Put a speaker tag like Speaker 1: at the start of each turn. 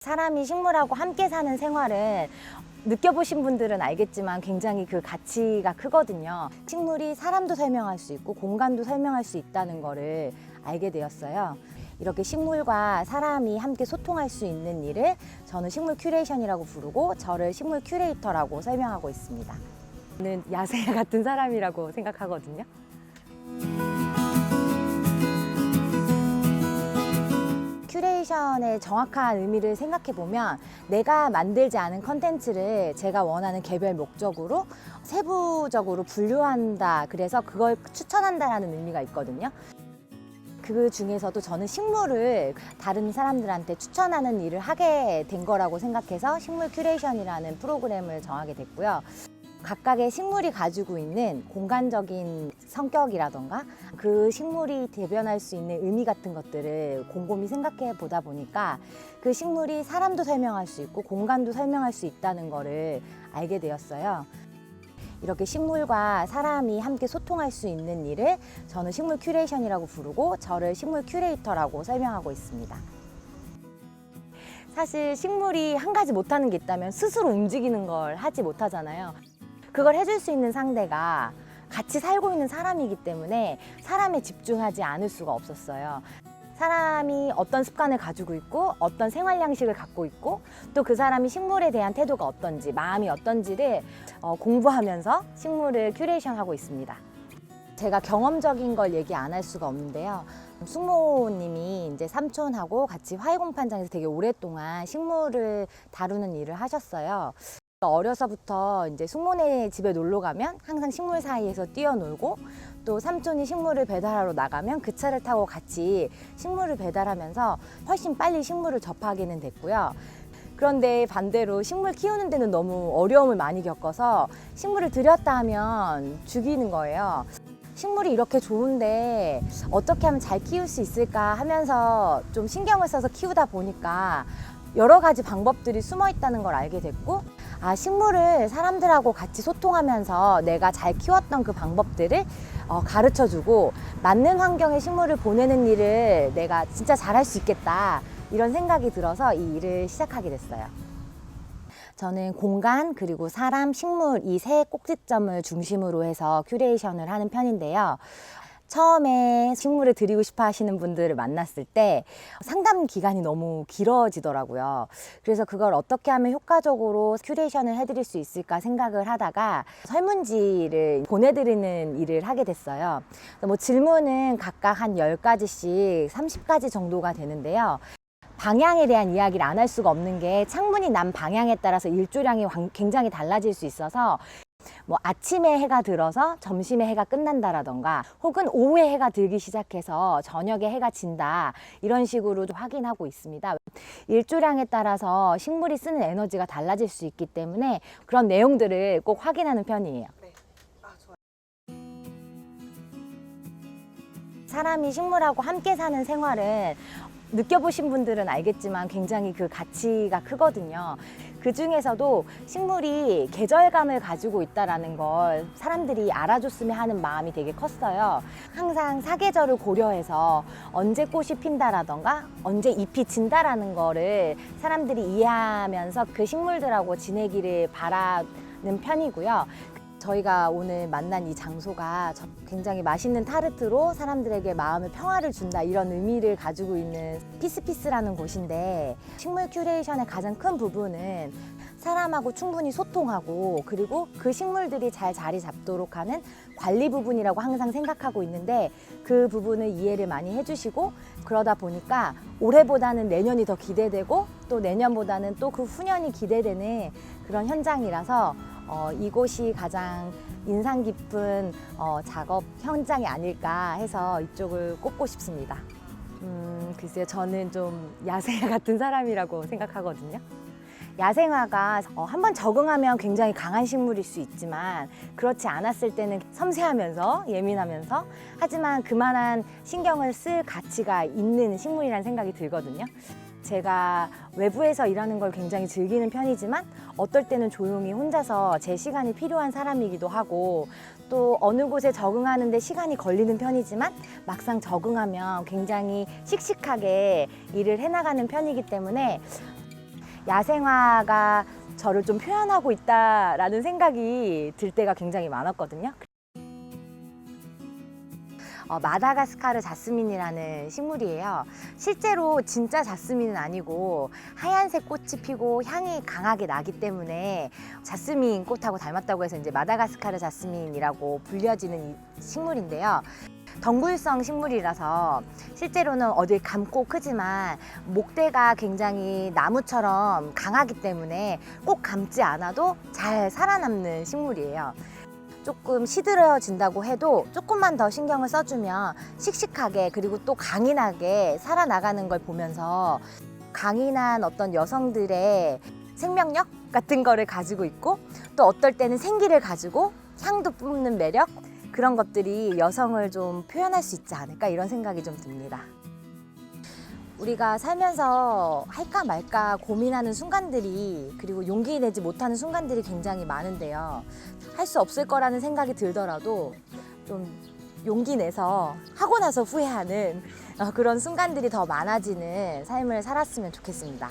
Speaker 1: 사람이 식물하고 함께 사는 생활은 느껴보신 분들은 알겠지만 굉장히 그 가치가 크거든요. 식물이 사람도 설명할 수 있고 공간도 설명할 수 있다는 거를 알게 되었어요. 이렇게 식물과 사람이 함께 소통할 수 있는 일을 저는 식물 큐레이션이라고 부르고 저를 식물 큐레이터라고 설명하고 있습니다. 저는 야생 같은 사람이라고 생각하거든요. 큐레이션의 정확한 의미를 생각해 보면 내가 만들지 않은 컨텐츠를 제가 원하는 개별 목적으로 세부적으로 분류한다. 그래서 그걸 추천한다라는 의미가 있거든요. 그 중에서도 저는 식물을 다른 사람들한테 추천하는 일을 하게 된 거라고 생각해서 식물 큐레이션이라는 프로그램을 정하게 됐고요. 각각의 식물이 가지고 있는 공간적인 성격이라던가 그 식물이 대변할 수 있는 의미 같은 것들을 곰곰이 생각해 보다 보니까 그 식물이 사람도 설명할 수 있고 공간도 설명할 수 있다는 거를 알게 되었어요. 이렇게 식물과 사람이 함께 소통할 수 있는 일을 저는 식물 큐레이션이라고 부르고 저를 식물 큐레이터라고 설명하고 있습니다. 사실 식물이 한 가지 못하는 게 있다면 스스로 움직이는 걸 하지 못하잖아요. 그걸 해줄 수 있는 상대가 같이 살고 있는 사람이기 때문에 사람에 집중하지 않을 수가 없었어요. 사람이 어떤 습관을 가지고 있고 어떤 생활 양식을 갖고 있고 또 그 사람이 식물에 대한 태도가 어떤지 마음이 어떤지를 공부하면서 식물을 큐레이션하고 있습니다. 제가 경험적인 걸 얘기 안 할 수가 없는데요. 숙모님이 이제 삼촌하고 같이 화훼공판장에서 되게 오랫동안 식물을 다루는 일을 하셨어요. 어려서부터 이제 숙모네 집에 놀러 가면 항상 식물 사이에서 뛰어놀고 또 삼촌이 식물을 배달하러 나가면 그 차를 타고 같이 식물을 배달하면서 훨씬 빨리 식물을 접하게는 됐고요. 그런데 반대로 식물 키우는 데는 너무 어려움을 많이 겪어서 식물을 들였다 하면 죽이는 거예요. 식물이 이렇게 좋은데 어떻게 하면 잘 키울 수 있을까 하면서 좀 신경을 써서 키우다 보니까 여러 가지 방법들이 숨어 있다는 걸 알게 됐고 식물을 사람들하고 같이 소통하면서 내가 잘 키웠던 그 방법들을 가르쳐주고 맞는 환경에 식물을 보내는 일을 내가 진짜 잘할 수 있겠다 이런 생각이 들어서 이 일을 시작하게 됐어요. 저는 공간 그리고 사람, 식물 이 세 꼭지점을 중심으로 해서 큐레이션을 하는 편인데요. 처음에 식물을 드리고 싶어 하시는 분들을 만났을 때 상담 기간이 너무 길어지더라고요. 그래서 그걸 어떻게 하면 효과적으로 큐레이션을 해드릴 수 있을까 생각을 하다가 설문지를 보내드리는 일을 하게 됐어요. 뭐 질문은 각각 한 10가지씩 30가지 정도가 되는데요. 방향에 대한 이야기를 안 할 수가 없는 게 창문이 난 방향에 따라서 일조량이 굉장히 달라질 수 있어서 뭐 아침에 해가 들어서 점심에 해가 끝난다라던가 혹은 오후에 해가 들기 시작해서 저녁에 해가 진다 이런 식으로 확인하고 있습니다. 일조량에 따라서 식물이 쓰는 에너지가 달라질 수 있기 때문에 그런 내용들을 꼭 확인하는 편이에요.
Speaker 2: 네. 좋아요.
Speaker 1: 사람이 식물하고 함께 사는 생활은 느껴보신 분들은 알겠지만 굉장히 그 가치가 크거든요. 그 중에서도 식물이 계절감을 가지고 있다는 걸 사람들이 알아줬으면 하는 마음이 되게 컸어요. 항상 사계절을 고려해서 언제 꽃이 핀다라던가 언제 잎이 진다라는 거를 사람들이 이해하면서 그 식물들하고 지내기를 바라는 편이고요. 저희가 오늘 만난 이 장소가 굉장히 맛있는 타르트로 사람들에게 마음의 평화를 준다 이런 의미를 가지고 있는 피스피스라는 곳인데 식물 큐레이션의 가장 큰 부분은 사람하고 충분히 소통하고 그리고 그 식물들이 잘 자리 잡도록 하는 관리 부분이라고 항상 생각하고 있는데 그 부분을 이해를 많이 해주시고 그러다 보니까 올해보다는 내년이 더 기대되고 또 내년보다는 또 그 후년이 기대되는 그런 현장이라서 이곳이 가장 인상 깊은 작업 현장이 아닐까 해서 이쪽을 꼽고 싶습니다. 글쎄요, 저는 좀 야생화 같은 사람이라고 생각하거든요. 야생화가 한번 적응하면 굉장히 강한 식물일 수 있지만 그렇지 않았을 때는 섬세하면서 예민하면서 하지만 그만한 신경을 쓸 가치가 있는 식물이라는 생각이 들거든요. 제가 외부에서 일하는 걸 굉장히 즐기는 편이지만 어떨 때는 조용히 혼자서 제 시간이 필요한 사람이기도 하고 또 어느 곳에 적응하는 데 시간이 걸리는 편이지만 막상 적응하면 굉장히 씩씩하게 일을 해나가는 편이기 때문에 야생화가 저를 좀 표현하고 있다라는 생각이 들 때가 굉장히 많았거든요. 마다가스카르 자스민이라는 식물이에요. 실제로 진짜 자스민은 아니고 하얀색 꽃이 피고 향이 강하게 나기 때문에 자스민 꽃하고 닮았다고 해서 이제 마다가스카르 자스민이라고 불려지는 이 식물인데요. 덩굴성 식물이라서 실제로는 어딜 감고 크지만 목대가 굉장히 나무처럼 강하기 때문에 꼭 감지 않아도 잘 살아남는 식물이에요. 조금 시들어진다고 해도 조금만 더 신경을 써주면 씩씩하게 그리고 또 강인하게 살아나가는 걸 보면서 강인한 어떤 여성들의 생명력 같은 거를 가지고 있고 또 어떨 때는 생기를 가지고 향도 뿜는 매력, 그런 것들이 여성을 좀 표현할 수 있지 않을까 이런 생각이 좀 듭니다. 우리가 살면서 할까 말까 고민하는 순간들이 그리고 용기 내지 못하는 순간들이 굉장히 많은데요. 할 수 없을 거라는 생각이 들더라도 좀 용기 내서 하고 나서 후회하는 그런 순간들이 더 많아지는 삶을 살았으면 좋겠습니다.